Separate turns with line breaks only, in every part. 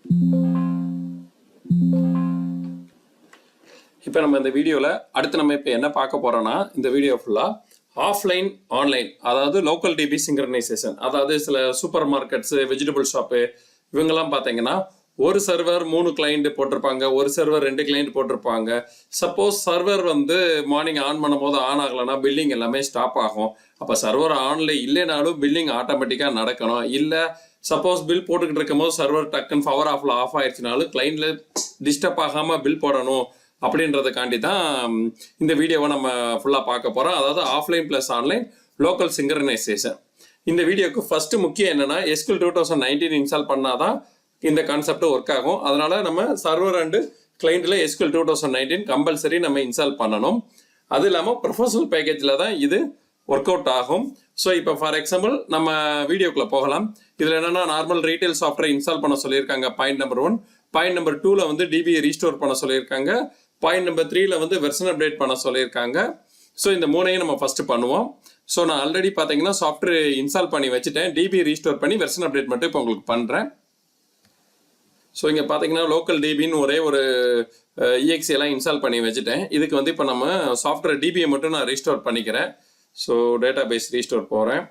இப்போ நம்ம இந்த வீடியோவில் அடுத்து நம்ம இப்போ என்ன பார்க்க போகிறோன்னா, இந்த வீடியோ ஃபுல்லாக ஆஃப்லைன் ஆன்லைன், அதாவது லோக்கல் டிபி சிங்க்ரனைசேஷன். அதாவது சில சூப்பர் மார்க்கெட்ஸு, வெஜிடபிள் ஷாப்பு இவங்கெல்லாம் பார்த்தீங்கன்னா ஒரு சர்வர் 3 கிளைண்ட் போட்டிருப்பாங்க, ஒரு சர்வர் 2 கிளைண்ட் போட்டிருப்பாங்க. சப்போஸ் சர்வர் வந்து மார்னிங் ஆன் பண்ணும்போது ஆன் ஆகலைன்னா பில்லிங் எல்லாமே ஸ்டாப் ஆகும். அப்போ சர்வர் ஆன்ல இல்லைனாலும் பில்லிங் ஆட்டோமேட்டிக்காக நடக்கணும். இல்லை சப்போஸ் பில் போட்டுக்கிட்டு இருக்கும் போது சர்வர் டக்குன்னு பவர் ஆஃப் ஆயிடுச்சுனாலும் கிளைண்ட்ல டிஸ்டர்ப் ஆகாமல் பில் போடணும் அப்படின்றதுக்காண்டி தான் இந்த வீடியோவை நம்ம ஃபுல்லாக பார்க்க போகிறோம். அதாவது offline plus online local synchronisation. இந்த வீடியோக்கு ஃபர்ஸ்ட் முக்கியம் என்னன்னா, SQL 2019 இன்ஸ்டால் பண்ணாதான் இந்த கான்செப்ட் ஒர்க் ஆகும். அதனால நம்ம சர்வர் அண்டு கிளைண்ட்ல SQL 2019 கம்பல்சரி நம்ம இன்ஸ்டால் பண்ணணும். அது இல்லாமல் ப்ரொஃபஷனல் பேக்கேஜில் தான் இது ஒர்க் அவுட் ஆகும். ஸோ இப்போ ஃபார் எக்ஸாம்பிள் நம்ம வீடியோக்குள்ளே போகலாம். இதில் என்னென்னா, நார்மல் ரீட்டைல் சாஃப்ட்வேர் இன்ஸ்டால் பண்ண சொல்லியிருக்காங்க, பாயிண்ட் நம்பர் 1. பாயிண்ட் நம்பர் 2ல வந்து டிபியை ரீஸ்டோர் பண்ண சொல்லியிருக்காங்க. பாயிண்ட் நம்பர் 3ல வந்து வெர்ஷன் அப்டேட் பண்ண சொல்லியிருக்காங்க. ஸோ இந்த மூணையும் நம்ம ஃபர்ஸ்ட் பண்ணுவோம். ஸோ நான் ஆல்ரெடி பார்த்தீங்கன்னா சாஃப்ட்வேர் இன்ஸ்டால் பண்ணி வச்சுட்டேன். டிபி ரீஸ்டோர் பண்ணி வெர்ஷன் அப்டேட் மட்டும் இப்போ உங்களுக்கு பண்ணுறேன். ஸோ இங்கே பார்த்தீங்கன்னா லோக்கல் டிபின்னு ஒரே ஒரு EXE எல்லாம் இன்ஸ்டால் பண்ணி வச்சுட்டேன். இதுக்கு வந்து இப்போ நம்ம சாஃப்ட்வேர் டிபியை மட்டும் நான் ரீஸ்டோர் பண்ணிக்கிறேன். ஸோ டேட்டா பேஸ் ரீஸ்டோர் போகிறேன்.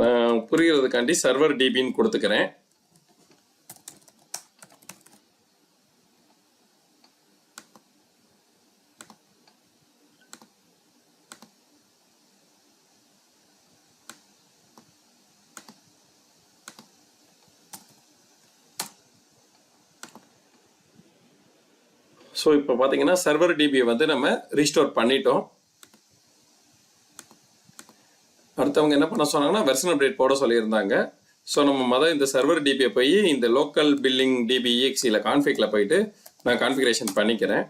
நான் புரிகிறதுக்காண்டி சர்வர் டிபின்னு கொடுத்துக்கிறேன். ஸோ இப்போ பார்த்தீங்கன்னா சர்வர் டிபியை வந்து நம்ம ரீஸ்டோர் பண்ணிட்டோம். அடுத்தவங்க என்ன பண்ண சொன்னாங்கன்னா வெர்ஷன் அப்டேட் போட சொல்லியிருந்தாங்க. ஸோ நம்ம இந்த சர்வர் டிபியை போய் இந்த லோக்கல் பில்லிங் டிபி EXEல கான்ஃபிகில் போயிட்டு நான் கான்ஃபிகரேஷன் பண்ணிக்கிறேன்.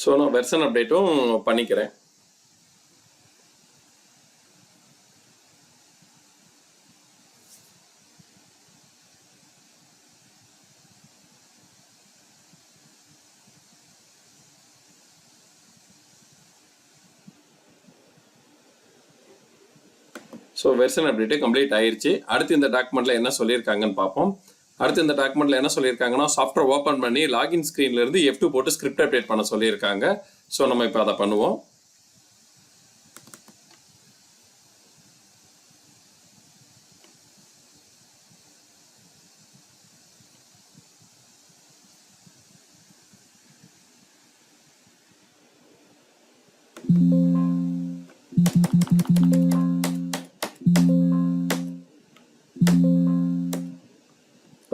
ஸோ நான் வெர்ஷன் அப்டேட்டும் பண்ணிக்கிறேன். ஸோ வெர்ஷன் அப்டேட்டு கம்ப்ளீட் ஆயிடுச்சு. அடுத்து இந்த டாக்குமெண்ட்டில் என்ன சொல்லியிருக்காங்கன்னு பார்ப்போம். அடுத்து இந்த டாக்குமெண்ட்டில் என்ன சொல்லியிருக்காங்கன்னா, சாஃப்ட்வேர் ஓப்பன் பண்ணி லாகின் ஸ்க்ரீன்லேருந்து F2 போட்டு ஸ்கிரிப்ட் அப்டேட் பண்ண சொல்லியிருக்காங்க. ஸோ நம்ம இப்போ அதை பண்ணுவோம்.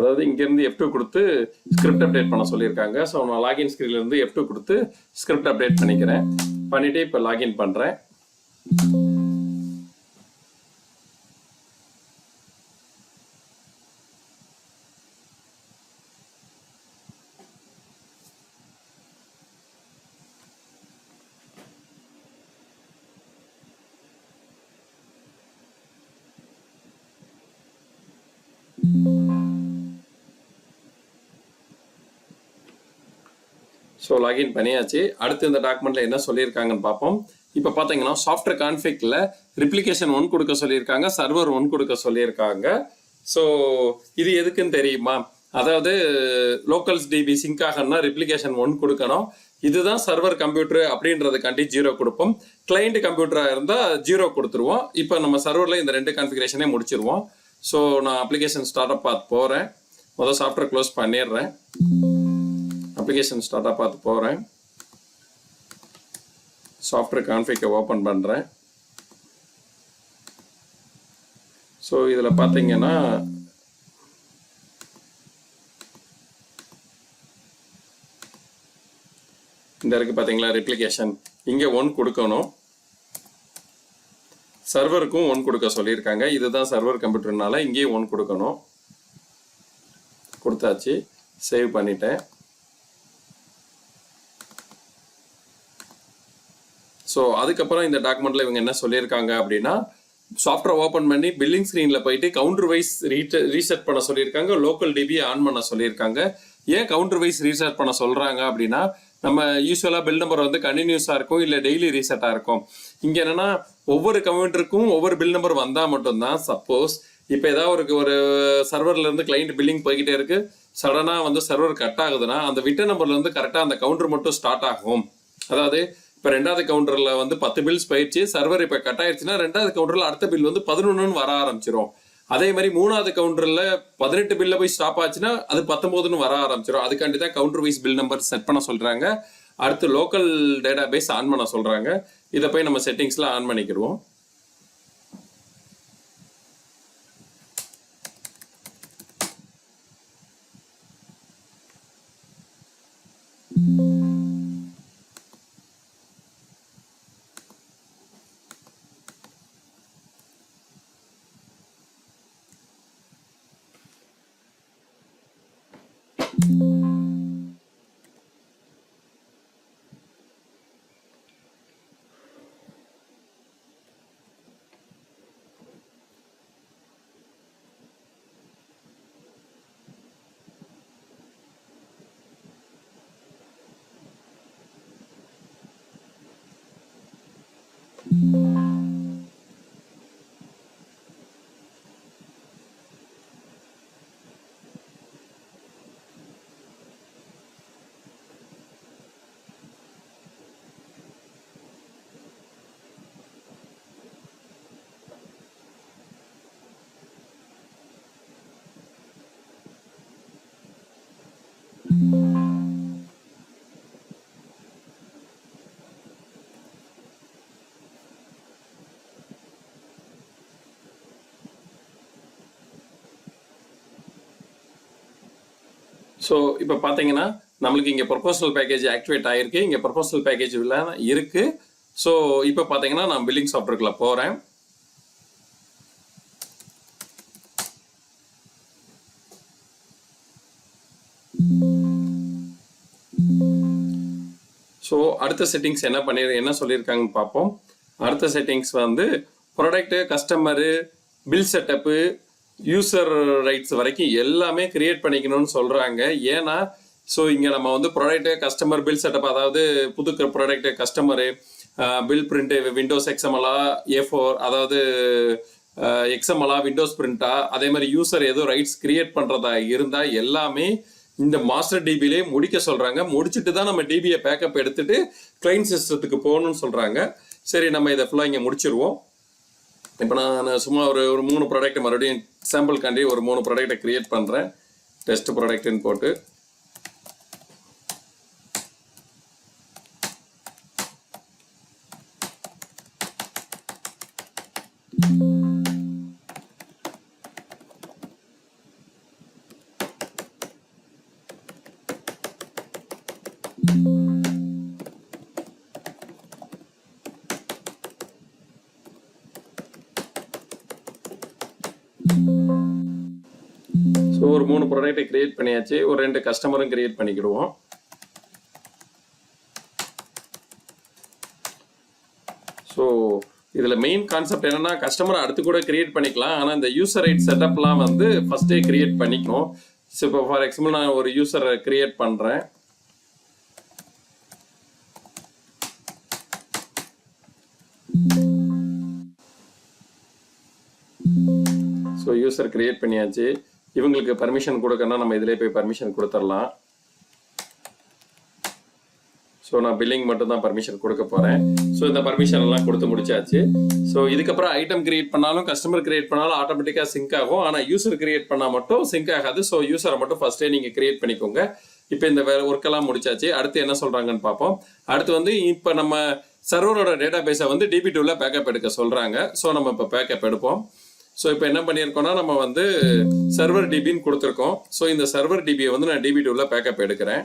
அதாவது இங்கேருந்து F2 கொடுத்து ஸ்கிரிப்ட் அப்டேட் பண்ண சொல்லியிருக்காங்க. ஸோ நான் லாகின் ஸ்க்ரீன்லேருந்து F2 கொடுத்து ஸ்கிரிப்ட் அப்டேட் பண்ணிக்கிறேன். பண்ணிவிட்டு இப்போ லாகின் பண்ணுறேன். ஸோ லாகின் பண்ணியாச்சு. அடுத்து இந்த டாக்குமெண்ட்டில் என்ன சொல்லியிருக்காங்கன்னு பார்ப்போம். இப்போ பார்த்தீங்கன்னா சாஃப்ட்வேர் கான்ஃபிகில் ரிப்ளிகேஷன் 1 கொடுக்க சொல்லியிருக்காங்க, சர்வர் 1 கொடுக்க சொல்லியிருக்காங்க. ஸோ இது எதுக்குன்னு தெரியுமா? அதாவது லோக்கல்ஸ் டிபி சிங்க் ஆகணும்னா ரிப்ளிகேஷன் 1 கொடுக்கணும். இதுதான் சர்வர் கம்ப்யூட்டர் அப்படின்றதுக்காண்டி 0 கொடுப்போம். கிளைண்ட் கம்ப்யூட்டராக இருந்தால் 0 கொடுத்துருவோம். இப்போ நம்ம சர்வரில் இந்த 2 கான்ஃபிகரேஷனே முடிச்சிருவோம். ஸோ நான் அப்ளிகேஷன் ஸ்டார்ட் அப் பார்த்து போகிறேன். முதல் சாஃப்ட்வேர் க்ளோஸ் பண்ணிடுறேன். அப்ளிகேஷன் ஸ்டார்ட்டாக பார்த்து போகிறேன். சாஃப்ட்வேர் கான்ஃபிகை ஓப்பன் பண்ணுறேன். ஸோ இதில் பார்த்தீங்கன்னா இந்த இருக்குது பார்த்தீங்களா ரெப்ளிகேஷன். இங்கே 1 கொடுக்கணும். சர்வருக்கும் 1 கொடுக்க சொல்லியிருக்காங்க. இதுதான் சர்வர் கம்ப்யூட்டர்னால இங்கேயும் 1 கொடுக்கணும். கொடுத்தாச்சு. சேவ் பண்ணிட்டேன். ஸோ அதுக்கப்புறம் இந்த டாக்குமெண்ட்டில் இவங்க என்ன சொல்லியிருக்காங்க அப்படின்னா, சாஃப்ட்வேர் ஓப்பன் பண்ணி பில்லிங் ஸ்க்ரீனில் போயிட்டு கவுண்டர் வைஸ் ரீசெட் பண்ண சொல்லியிருக்காங்க. லோக்கல் டிபியை ஆன் பண்ண சொல்லியிருக்காங்க. ஏன் கவுண்டர் வைஸ் ரீசெட் பண்ண சொல்கிறாங்க அப்படின்னா, நம்ம யூஸ்வலாக பில் நம்பர் வந்து கண்டினியூஸாக இருக்கும், இல்லை டெய்லி ரீசெட்டாக இருக்கும். இங்கே என்னென்னா ஒவ்வொரு கம்ப்யூட்டருக்கும் ஒவ்வொரு பில் நம்பர் வந்தால் மட்டும்தான், சப்போஸ் இப்போ ஏதாவது ஒரு சர்வர்லேருந்து கிளைண்ட் பில்லிங் போய்கிட்டே இருக்குது, சடனாக வந்து சர்வர் கட் ஆகுதுன்னா அந்த விட்ட நம்பர்லேருந்து கரெக்டாக அந்த கவுண்டர் மட்டும் ஸ்டார்ட் ஆகும். அதாவது இப்போ 2வது கவுண்டரில் வந்து 10 பில்ஸ் போயிடுச்சு, சர்வர் இப்போ கட் ஆயிடுச்சுன்னா 2வது கவுண்டரில் அடுத்த பில் வந்து 11ன்னு வர ஆரம்பிச்சிடும். அதே மாதிரி 3வது கவுண்டரில் 18 பில்ல போய் ஸ்டாப் ஆச்சுன்னா அது 19ன்னு வர ஆரம்பிச்சிடும். அதுக்காண்டி தான் counter wise bill number set பண்ண சொல்கிறாங்க. அடுத்து லோக்கல் டேட்டா பேஸ் ஆன் பண்ண சொல்கிறாங்க. இதை போய் நம்ம செட்டிங்ஸில் ஆன் பண்ணிக்கிடுவோம். ஸோ இப்போ பார்த்தீங்கன்னா நம்மளுக்கு இங்கே ப்ரொபோசல் பேக்கேஜ் ஆக்டிவேட் ஆகிருக்கு. இங்கே ப்ரொபோசல் பேக்கேஜ் இருக்குது. ஸோ இப்போ பார்த்தீங்கன்னா நான் பில்லிங் சாஃப்ட்வேர்க்குள்ள போகிறேன். ஸோ அடுத்த செட்டிங்ஸ் என்ன சொல்லியிருக்காங்கன்னு பார்ப்போம். அடுத்த செட்டிங்ஸ் வந்து product, customer, bill setup, user rights வரைக்கும் எல்லாமே கிரியேட் பண்ணிக்கணும்னு சொல்கிறாங்க. ஏன்னா ஸோ இங்கே நம்ம வந்து ப்ராடக்ட்டு, கஸ்டமர், பில் செட்டப், அதாவது புது product, customer, bill print, Windows எக்ஸ்எம்எலா, A4, அதாவது எக்ஸ்எம்எலா, விண்டோஸ் பிரிண்டா, அதே மாதிரி யூசர் ஏதோ ரைட்ஸ் கிரியேட் பண்ணுறதா இருந்தால் எல்லாமே இந்த மாஸ்டர் டிபிலே முடிக்க சொல்கிறாங்க. முடிச்சுட்டு தான் நம்ம டிபியை பேக்கப் எடுத்துட்டு கிளைண்ட் சிஸ்டத்துக்கு போகணும்னு சொல்கிறாங்க. சரி, நம்ம இதை ஃபுல்லாக இங்கே முடிச்சிருவோம். இப்போ நான் சும்மா ஒரு 3 ப்ராடக்ட் மறுபடியும் சாம்பிள்காண்டி ஒரு 3 ப்ராடக்டை கிரியேட் பண்ணுறேன். டெஸ்ட் ப்ராடக்ட்னு போட்டு ஸோ ஒரு 3 ப்ராடக்டை கிரியேட் பண்ணியாச்சு. ஒரு 2 கஸ்டமரும் கிரியேட் பண்ணிக்கிடுவோம். ஸோ இதில் மெயின் கான்செப்ட் என்னன்னா, கஸ்டமரை அடுத்து கூட கிரியேட் பண்ணிக்கலாம். ஆனால் இந்த யூசர் ரைட் செட்டப்லாம் வந்து ஃபஸ்ட்டே கிரியேட் பண்ணிக்கணும். ஸோ இப்போ ஃபார் எக்ஸாம்பிள் நான் ஒரு யூசரை கிரியேட் பண்ணுறேன். ஸோ யூசர் கிரியேட் பண்ணியாச்சு. இவங்களுக்கு பர்மிஷன் கொடுக்கணும்னா நம்ம இதிலே போய் பர்மிஷன் கொடுத்துடலாம். ஸோ நான் பில்லிங் மட்டும் தான் பர்மிஷன் கொடுக்க போகிறேன். ஸோ இந்த பர்மிஷன் எல்லாம் கொடுத்து முடிச்சாச்சு. ஸோ இதுக்கப்புறம் ஐட்டம் கிரியேட் பண்ணாலும் கஸ்டமர் கிரியேட் பண்ணாலும் ஆட்டோமேட்டிக்காக சிங்க் ஆகும். ஆனால் யூசர் கிரியேட் பண்ணால் மட்டும் சிங்க் ஆகாது. ஸோ யூசரை மட்டும் ஃபர்ஸ்டே நீங்கள் கிரியேட் பண்ணிக்கோங்க. இப்போ இந்த ஒர்க்கெல்லாம் முடிச்சாச்சு. அடுத்து என்ன சொல்கிறாங்கன்னு பார்ப்போம். அடுத்து வந்து இப்போ நம்ம சர்வரோட டேட்டா பேஸை வந்து DB2ல பேக்கப் எடுக்க சொல்கிறாங்க. ஸோ நம்ம இப்போ பேக்கப் எடுப்போம். ஸோ இப்போ என்ன பண்ணியிருக்கோம்னா நம்ம வந்து சர்வர் டிபின்னு கொடுத்துருக்கோம். ஸோ இந்த சர்வர் டிபியை வந்து நான் DB2ல பேக்கப் எடுக்கிறேன்.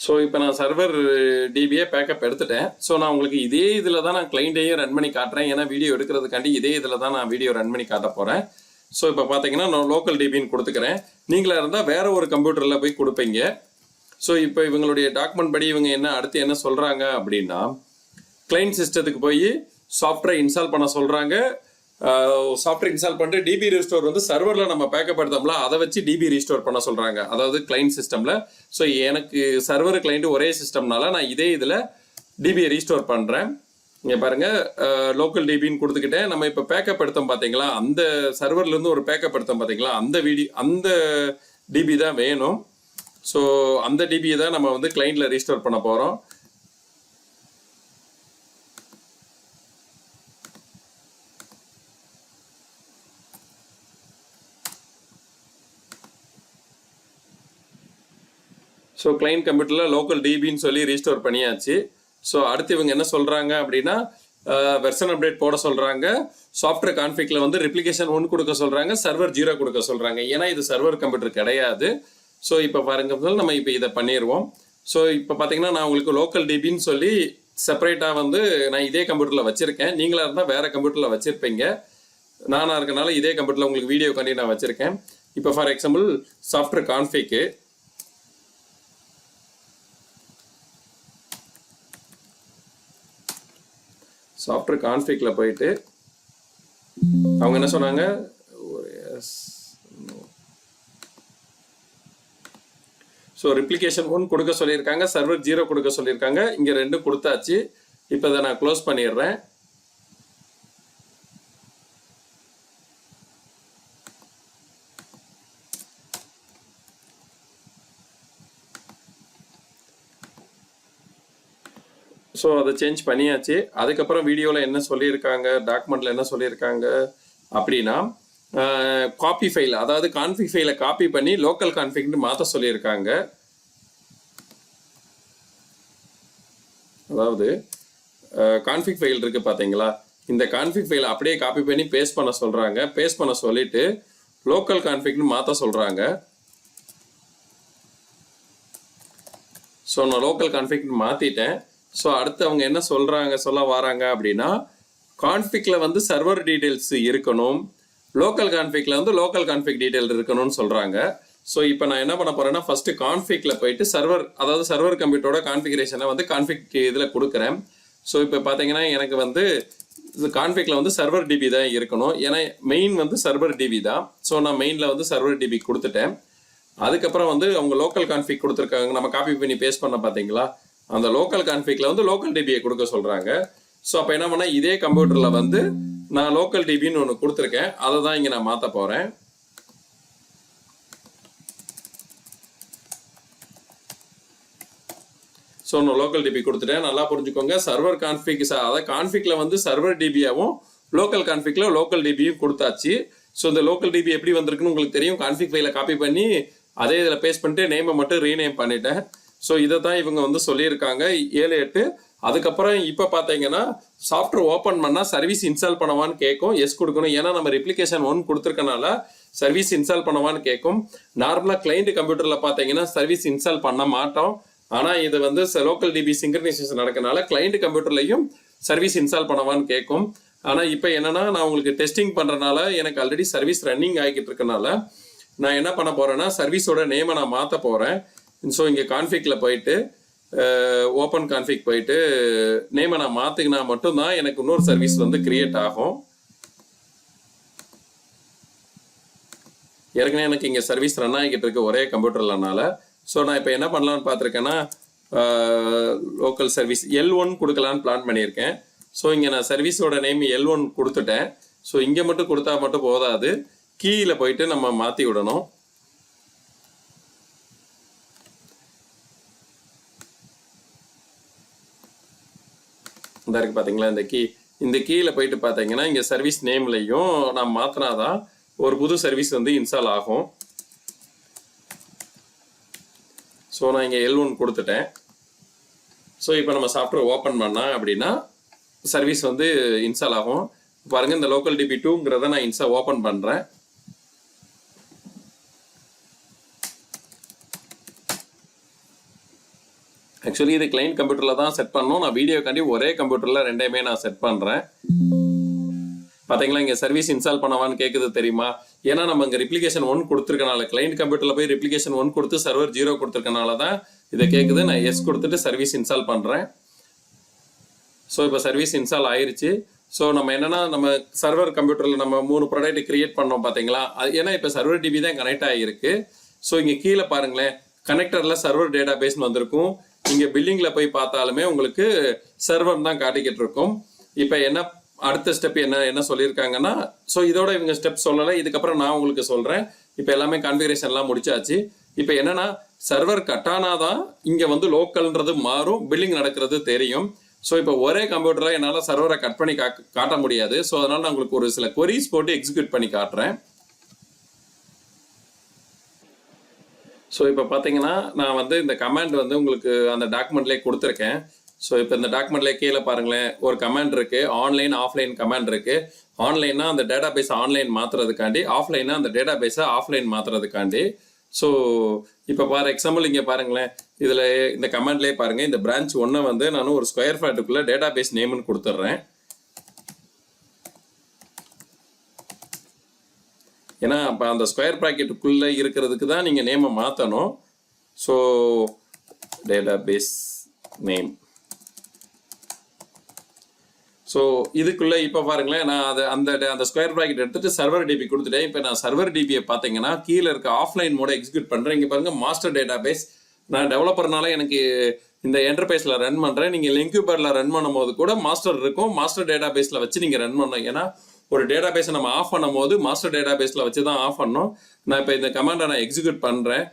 ஸோ இப்போ நான் சர்வர் டிபியை பேக்கப் எடுத்துட்டேன். ஸோ நான் உங்களுக்கு இதே இதில் தான் நான் கிளைண்ட்டையும் ரன் பண்ணி காட்டுறேன். ஏன்னா வீடியோ எடுக்கிறதுக்காண்டி இதே இதில் தான் நான் வீடியோ ரன் பண்ணி காட்ட போகிறேன். ஸோ இப்போ பார்த்தீங்கன்னா நான் லோக்கல் டிபின்னு கொடுத்துக்கிறேன். நீங்களாக இருந்தால் வேற ஒரு கம்ப்யூட்டரில் போய் கொடுப்பீங்க. ஸோ இப்போ இவங்களுடைய டாக்குமெண்ட் படி இவங்க அடுத்து என்ன சொல்கிறாங்க அப்படின்னா, கிளைண்ட் சிஸ்டத்துக்கு போய் சாஃப்ட்வேர் இன்ஸ்டால் பண்ண சொல்கிறாங்க. சாஃப்ட்வேர் இன்ஸ்டால் பண்ணிட்டு டிபி ரீஸ்டோர் வந்து சர்வரில் நம்ம பேக்கப் எடுத்தோம்ல அதை வச்சு டிபி ரீஸ்டோர் பண்ண சொல்கிறாங்க. அதாவது கிளைண்ட் சிஸ்டமில். ஸோ எனக்கு சர்வர் கிளைண்ட் ஒரே சிஸ்டம்னால நான் இதே இதில் டிபியை ரீஸ்டோர் பண்ணுறேன். இங்கே பாருங்கள், லோக்கல் டிபின்னு கொடுத்துக்கிட்டேன். நம்ம இப்போ பேக்கப் எடுத்தோம் பார்த்தீங்களா, அந்த சர்வர்லேருந்து ஒரு பேக்கப் எடுத்தோம் பார்த்தீங்களா, அந்த டிபி தான் வேணும். ஸோ அந்த டிபியை தான் நம்ம வந்து கிளைண்டில் ரீஸ்டோர் பண்ண போகிறோம். ஸோ கிளைண்ட் கம்ப்யூட்டரில் லோக்கல் டிபின்னு சொல்லி ரீஸ்டோர் பண்ணியாச்சு. ஸோ அடுத்து இவங்க என்ன சொல்கிறாங்க அப்படின்னா, வெர்ஷன் அப்டேட் போட சொல்கிறாங்க. சாஃப்ட்வேர் கான்ஃபிகில் வந்து ரெப்ளிகேஷன் 1 கொடுக்க சொல்கிறாங்க, சர்வர் 0 கொடுக்க சொல்கிறாங்க. ஏன்னா இது சர்வர் கம்ப்யூட்டர் கிடையாது. ஸோ இப்போ பாருங்க, நம்ம இப்போ இதை பண்ணிடுவோம். ஸோ இப்போ பார்த்தீங்கன்னா நான் உங்களுக்கு லோக்கல் டிபின்னு சொல்லி செப்பரேட்டாக வந்து நான் இதே கம்ப்யூட்டரில் வச்சுருக்கேன். நீங்களாக இருந்தால் வேறு கம்ப்யூட்டரில் வச்சுருப்பீங்க. நானாக இருக்கனால இதே கம்ப்யூட்டரில் உங்களுக்கு வீடியோ காண்டி நான் வச்சுருக்கேன். இப்போ ஃபார் எக்ஸாம்பிள் சாஃப்ட்வேர் கான்ஃபிக்கு சாஃப்ட்வேர் கான்ஃபிகில் போயிட்டு அவங்க என்ன சொன்னாங்க, ஸோ ரெப்ளிகேஷன் 1 கொடுக்க சொல்லியிருக்காங்க, சர்வர் 0 கொடுக்க சொல்லியிருக்காங்க. இங்கே 2 கொடுத்தாச்சு. இப்போ இதை நான் க்ளோஸ் பண்ணிடுறேன். ஸோ அதை சேஞ்ச் பண்ணியாச்சு. அதுக்கப்புறம் வீடியோவில் என்ன சொல்லியிருக்காங்க, டாக்குமெண்ட்டில் என்ன சொல்லியிருக்காங்க அப்படின்னா, காப்பி ஃபைல், அதாவது கான்ஃபிக் ஃபைலை காப்பி பண்ணி லோக்கல் கான்ஃபிக்னு மாற்ற சொல்லியிருக்காங்க. அதாவது கான்ஃபிக் ஃபைல் இருக்குது பார்த்தீங்களா, இந்த கான்ஃபிக் ஃபைலை அப்படியே காப்பி பண்ணி பேஸ்ட் பண்ண சொல்கிறாங்க. பேஸ்ட் பண்ண சொல்லிவிட்டு லோக்கல் கான்ஃபிக்னு மாற்ற சொல்கிறாங்க. ஸோ நான் லோக்கல் கான்ஃபிக்னு மாற்றிட்டேன். ஸோ அடுத்து அவங்க என்ன சொல்ல வராங்க அப்படின்னா, கான்ஃபிகில் வந்து சர்வர் டீட்டெயில்ஸ் இருக்கணும், லோக்கல் கான்ஃபிகில் வந்து லோக்கல் கான்ஃபிக் டீட்டெயில் இருக்கணும்னு சொல்கிறாங்க. ஸோ இப்போ நான் என்ன பண்ண போகிறேன்னா, ஃபஸ்ட்டு கான்ஃபிகில் போயிட்டு அதாவது சர்வர் கம்ப்யூட்டரோட கான்ஃபிகரேஷனை வந்து கான்ஃபிக் இதில் கொடுக்குறேன். ஸோ இப்போ பார்த்தீங்கன்னா எனக்கு வந்து கான்ஃபிகில் வந்து சர்வர் டிபி தான் இருக்கணும். ஏன்னா மெயின் வந்து சர்வர் டிபி தான். ஸோ நான் மெயினில் வந்து சர்வர் டிபி கொடுத்துட்டேன். அதுக்கப்புறம் வந்து அவங்க லோக்கல் கான்ஃபிக் கொடுத்துருக்காங்க, நம்ம காப்பி பண்ணி பேஸ்ட் பண்ண பார்த்தீங்களா, அந்த லோக்கல் கான்ஃபிகில் வந்து லோக்கல் டிபியை கொடுக்க சொல்கிறாங்க. ஸோ அப்போ என்ன பண்ணால், இதே கம்ப்யூட்டரில் வந்து நான் லோக்கல் டிபின்னு ஒன்று கொடுத்துருக்கேன், அதை தான் இங்கே நான் மாற்ற போகிறேன். ஸோ நான் லோக்கல் டிபி கொடுத்துட்டேன். நல்லா புரிஞ்சுக்கோங்க, சர்வர் கான்ஃபிக், அதாவது கான்ஃபிகில் வந்து சர்வர் டிபியாகவும் லோக்கல் கான்ஃபிகில் லோக்கல் டிபியும் கொடுத்தாச்சு. ஸோ இந்த லோக்கல் டிபி எப்படி வந்திருக்குன்னு உங்களுக்கு தெரியும். கான்ஃபிக் ஃபைலை காப்பி பண்ணி அதே இதில் பேஸ்ட் பண்ணிட்டு நேமை மட்டும் ரீநேம் பண்ணிட்டேன். ஸோ இதை தான் இவங்க வந்து சொல்லியிருக்காங்க 7-8. அதுக்கப்புறம் இப்போ பார்த்தீங்கன்னா சாஃப்ட்வேர் ஓப்பன் பண்ணால் சர்வீஸ் இன்ஸ்டால் பண்ணவான்னு கேட்கும். எஸ் கொடுக்கணும். ஏன்னா நம்ம ரெப்ளிகேஷன் 1 கொடுத்துருக்கனால சர்வீஸ் இன்ஸ்டால் பண்ணவான்னு கேட்கும். நார்மலாக கிளைண்ட் கம்ப்யூட்டரில் பார்த்தீங்கன்னா சர்வீஸ் இன்ஸ்டால் பண்ண மாட்டோம். ஆனால் இது வந்து லோக்கல் டிபி சிங்க்ரனைசேஷன் நடக்கனால கிளைண்ட் கம்ப்யூட்டர்லையும் சர்வீஸ் இன்ஸ்டால் பண்ணவான்னு கேட்கும். ஆனால் இப்போ என்னன்னா, நான் உங்களுக்கு டெஸ்டிங் பண்ணுறனால எனக்கு ஆல்ரெடி சர்வீஸ் ரன்னிங் ஆகிக்கிட்டு இருக்கனால நான் என்ன பண்ண போகிறேன்னா சர்வீஸோட நேமை நான் மாற்ற போகிறேன். ஸோ இங்கே கான்ஃபிகில் போயிட்டு ஓப்பன் கான்ஃபிக் போயிட்டு நேமை நான் மாற்றிக்கினா மட்டும்தான் எனக்கு இன்னொரு சர்வீஸ் வந்து கிரியேட் ஆகும். ஏற்கனவே எனக்கு இங்கே சர்வீஸ் ரன் ஆகிக்கிட்டு இருக்கு ஒரே கம்ப்யூட்டர்லனால. ஸோ நான் இப்போ என்ன பண்ணலான்னு பார்த்துருக்கேன்னா லோக்கல் சர்வீஸ் L1 கொடுக்கலான்னு பிளான் பண்ணியிருக்கேன். ஸோ இங்கே நான் சர்வீஸோட நேம் L1 கொடுத்துட்டேன். ஸோ இங்கே மட்டும் கொடுத்தா மட்டும் போதாது, கீயில் போயிட்டு நம்ம மாற்றி விடணும். இந்த இருக்கு பார்த்தீங்களா இந்த கீயில் போயிட்டு பார்த்தீங்கன்னா இங்கே சர்வீஸ் நேம்லையும் நான் மாற்றினாதான் ஒரு புது சர்வீஸ் வந்து இன்ஸ்டால் ஆகும். ஸோ நான் இங்கே L1 கொடுத்துட்டேன். ஸோ இப்போ நம்ம சாஃப்ட்வேர் ஓப்பன் பண்ணால் அப்படின்னா சர்வீஸ் வந்து இன்ஸ்டால் ஆகும். பாருங்கள், இந்த லோக்கல் டிபி 2ங்கிறத நான் ஓப்பன் பண்ணுறேன். ஆக்சுவலி இது கிளைண்ட் கம்ப்யூட்டரில் தான் செட் பண்ணணும். நான் வீடியோக்காண்டி ஒரே கம்ப்யூட்டரில் ரெண்டையுமே நான் செட் பண்ணுறேன். பார்த்தீங்களா, இங்கே சர்வீஸ் இன்ஸ்டால் பண்ணவான்னு கேட்குது தெரியுமா? ஏன்னா நம்ம இங்கே ரிப்ளிகேஷன் 1 கொடுத்துருக்கனால, கிளைண்ட் கம்ப்யூட்டரில் போய் ரிப்ளிகேஷன் 1 கொடுத்து சர்வர் 0 கொடுத்துருக்கனால தான் இதை கேட்குது. நான் எஸ் கொடுத்துட்டு சர்வீஸ் இன்ஸ்டால் பண்ணுறேன். ஸோ இப்போ சர்வீஸ் இன்ஸ்டால் ஆயிடுச்சு. ஸோ நம்ம என்னன்னா நம்ம சர்வர் கம்ப்யூட்டரில் நம்ம 3 ப்ராடக்ட் கிரியேட் பண்ணோம் பார்த்தீங்களா? ஏன்னா இப்போ சர்வர் டிபி தான் கனெக்ட் ஆகிருக்கு. ஸோ இங்கே கீழே பாருங்களேன், கனெக்டரில் சர்வர் டேட்டா பேஸ்னு வந்திருக்கும். இங்கே பில்லிங்கில் போய் பார்த்தாலுமே உங்களுக்கு சர்வர் தான் காட்டிக்கிட்டு இருக்கும். இப்போ என்ன அடுத்த ஸ்டெப் என்ன சொல்லியிருக்காங்கன்னா, ஸோ இதோட இவங்க ஸ்டெப் சொல்லலை, இதுக்கப்புறம் நான் உங்களுக்கு சொல்கிறேன். இப்போ எல்லாமே கான்ஃபிகரேஷன்லாம் முடிச்சாச்சு. இப்போ என்னன்னா சர்வர் கட்டானாதான் இங்கே வந்து லோக்கல்ன்றது மாறும், பில்லிங் நடக்கிறது தெரியும். ஸோ இப்போ ஒரே கம்ப்யூட்டரில் என்னால் சர்வரை கட் பண்ணி காட்ட முடியாது. ஸோ அதனால் நான் உங்களுக்கு ஒரு சில கொரீஸ் போட்டு எக்ஸிக்யூட் பண்ணி காட்டுறேன். ஸோ இப்போ பார்த்தீங்கன்னா நான் வந்து இந்த கமாண்ட் வந்து உங்களுக்கு அந்த டாக்குமெண்ட்லேயே கொடுத்துருக்கேன். ஸோ இப்போ இந்த டாக்குமெண்ட்லேயே கீழே பாருங்களேன், ஒரு கமாண்ட் இருக்குது, ஆன்லைன் ஆஃப்லைன் கமாண்ட் இருக்குது. ஆன்லைன்னா அந்த டேட்டா பேஸ் ஆன்லைன் மாற்றுறதுக்காண்டி, ஆஃப்லைனா அந்த டேட்டா பேஸை ஆஃப்லைன் மாற்றுறதுக்காண்டி. ஸோ இப்போ எக்ஸாம்பிள் இங்கே பாருங்களேன், இதில் இந்த கமாண்ட்லேயே பாருங்கள், இந்த பிரான்ச் 1 வந்து நான் ஒரு ஸ்கொயர் ஃபீட்டுக்குள்ளே டேட்டா பேஸ் நேம்னு கொடுத்துட்றேன். ஏன்னா அப்போ அந்த ஸ்கொயர் ப்ராக்கெட்டுக்குள்ளே இருக்கிறதுக்கு தான் நீங்கள் நேமை மாற்றணும். So database name. So இதுக்குள்ளே இப்போ பாருங்களேன், நான் அந்த ஸ்கொயர் ப்ராக்கெட் எடுத்துகிட்டு சர்வர் டிபி கொடுத்துட்டேன். இப்போ நான் சர்வர் டிபியை பார்த்தீங்கன்னா கீழே இருக்க ஆஃப்லைன் மோட எக்ஸிக்யூட் பண்ணுறேன். இங்கே பாருங்கள், மாஸ்டர் டேட்டா பேஸ். நான் டெவலப்பர்னால எனக்கு இந்த என்டர்பிரைஸில் ரன் பண்ணுறேன். நீங்கள் லிங்க்யூபரில் ரன் பண்ணும்போது கூட மாஸ்டர் இருக்கும், மாஸ்டர் டேட்டா பேஸில் வச்சு நீங்கள் ரன் பண்ணணும். ஏன்னா ஒரு டேட்டா பேஸை நம்ம ஆஃப் பண்ணும் போது மாஸ்டர் டேட்டா பேஸில் வச்சு தான் ஆஃப் பண்ணணும். நான் இப்போ இந்த கமாண்டை நான் எக்ஸிக்யூட் பண்ணுறேன்.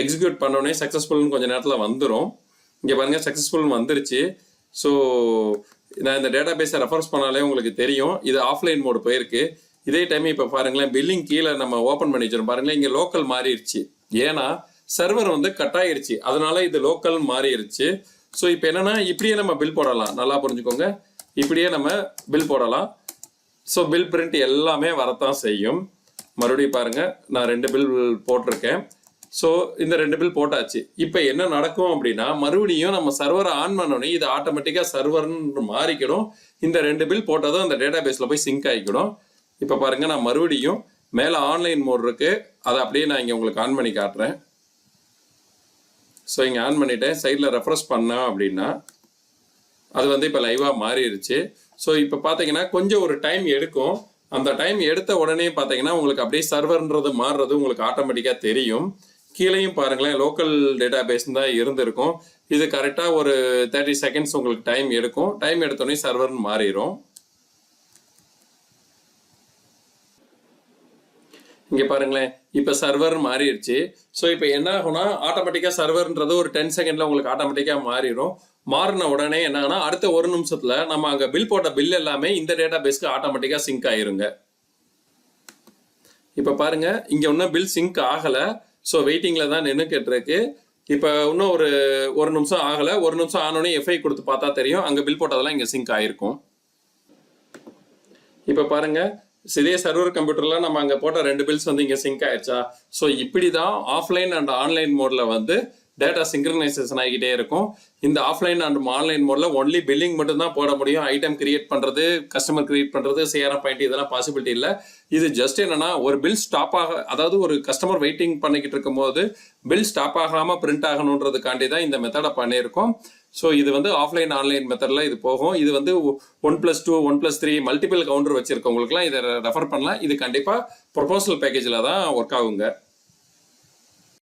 எக்ஸிக்யூட் பண்ணோடனே சக்ஸஸ்ஃபுல்னு கொஞ்சம் நேரத்தில் வந்துடும். இங்கே பாருங்கள், சக்ஸஸ்ஃபுல்னு வந்துருச்சு. ஸோ நான் இந்த டேட்டா பேஸை ரெஃபரன்ஸ் பண்ணாலே உங்களுக்கு தெரியும், இது ஆஃப்லைன் மோடு போயிருக்கு. இதே டைம் இப்போ பாருங்களேன், பில்லிங் கீழே நம்ம ஓப்பன் பண்ணி வச்சிடும். பாருங்களேன், இங்கே லோக்கல் மாறிடுச்சு. ஏன்னா சர்வர் வந்து கட் ஆகிருச்சு, அதனால இது லோக்கல் மாறிடுச்சு. ஸோ இப்போ என்னன்னா இப்படியே நம்ம பில் போடலாம். நல்லா புரிஞ்சுக்கோங்க, இப்படியே நம்ம பில் போடலாம். ஸோ பில் பிரிண்ட் எல்லாமே வரத்தான் செய்யும். மறுபடியும் பாருங்கள், நான் 2 பில் போட்டிருக்கேன். ஸோ இந்த 2 பில் போட்டாச்சு. இப்போ என்ன நடக்கும் அப்படின்னா, மறுபடியும் நம்ம சர்வரை ஆன் பண்ணோன்னே இது ஆட்டோமேட்டிக்காக சர்வர்னு மாறிக்கிடும். இந்த 2 பில் போட்டதும் அந்த டேட்டா பேஸில் போய் சிங்க் ஆகிக்கிடும். இப்போ பாருங்கள், நான் மறுபடியும் மேலே ஆன்லைன் மோட் இருக்குது, அதை அப்படியே நான் இங்கே உங்களுக்கு ஆன் பண்ணி காட்டுறேன். ஸோ இங்கே ஆன் பண்ணிவிட்டேன். சைடில் ரெஃப்ரெஷ் பண்ணேன் அப்படின்னா அது வந்து இப்போ லைவாக மாறிடுச்சு. ஸோ இப்போ பார்த்தீங்கன்னா கொஞ்சம் ஒரு டைம் எடுக்கும். அந்த டைம் எடுத்த உடனே பார்த்தீங்கன்னா உங்களுக்கு அப்படியே சர்வர்ன்றது மாறுறது உங்களுக்கு ஆட்டோமேட்டிக்காக தெரியும். கீழேயும் பாருங்களேன், லோக்கல் டேட்டா பேஸ் தான் இருந்திருக்கும். இது கரெக்டாக ஒரு 30 செகண்ட்ஸ் உங்களுக்கு டைம் எடுக்கும். டைம் எடுத்தோடனே சர்வர்னு மாறிடும். இங்கே பாருங்களேன், இப்போ சர்வர் மாறிடுச்சு. ஸோ இப்போ என்ன ஆகும்னா ஆட்டோமேட்டிக்காக சர்வர்ன்றது ஒரு 10 செகண்டில் உங்களுக்கு ஆட்டோமேட்டிக்காக மாறிடும். மாறின உடனே என்னன்னா அடுத்த 1 நிமிஷத்தில் நம்ம அங்கே பில் போட்ட பில் எல்லாமே இந்த டேட்டா பேஸ்க்கு ஆட்டோமேட்டிக்காக சிங்க் ஆயிருங்க. இப்போ பாருங்க, இங்கே இன்னும் பில் சிங்க் ஆகலை. ஸோ வெயிட்டிங்கில் தான் நின்றுக்கிட்டு இருக்கு. இப்போ இன்னும் ஒரு நிமிஷம் ஆகலை. 1 நிமிஷம் ஆனோடனே எஃப்ஐ கொடுத்து பார்த்தா தெரியும், அங்கே பில் போட்டதெல்லாம் இங்கே சிங்க் ஆயிருக்கும். இப்போ பாருங்க, இதே சர்வர் கம்ப்யூட்டரில் நம்ம அங்கே போட்ட 2 பில்ஸ் வந்து இங்கே சிங்க் ஆயிடுச்சா? ஸோ இப்படி தான் ஆஃப்லைன் அண்ட் ஆன்லைன் மோடில் வந்து டேட்டா சிங்க்ரனைசேஷன் ஆகிக்கிட்டே இருக்கும். இந்த ஆஃப்லைன் அண்ட் ஆன்லைன் மோடில் ஒன்லி பில்லிங் மட்டும் தான் போட முடியும். ஐட்டம் கிரியேட் பண்ணுறது, கஸ்டமர் கிரியேட் பண்ணுறது, CRM பாயிண்ட் இதெல்லாம் பாசிபிலிட்டி இல்லை. இது ஜஸ்ட் என்னன்னா ஒரு பில் ஸ்டாப் அதாவது ஒரு கஸ்டமர் வெயிட்டிங் பண்ணிக்கிட்டு இருக்கும்போது பில் ஸ்டாப் ஆகாமல் பிரிண்ட் ஆகணுன்றதுக்காண்டி தான் இந்த மெத்தடை பண்ணியிருக்கோம். ஸோ இது வந்து ஆஃப்லைன் ஆன்லைன் மெத்தடில் இது போகும். இது வந்து 1+2 1+3 மல்டிபிள் கவுண்டர் வச்சிருக்கவங்களுக்குலாம் இதை ரெஃபர் பண்ணலாம். இது கண்டிப்பாக ப்ரொபோசல் பேக்கேஜில் தான் ஒர்க் ஆகுங்க.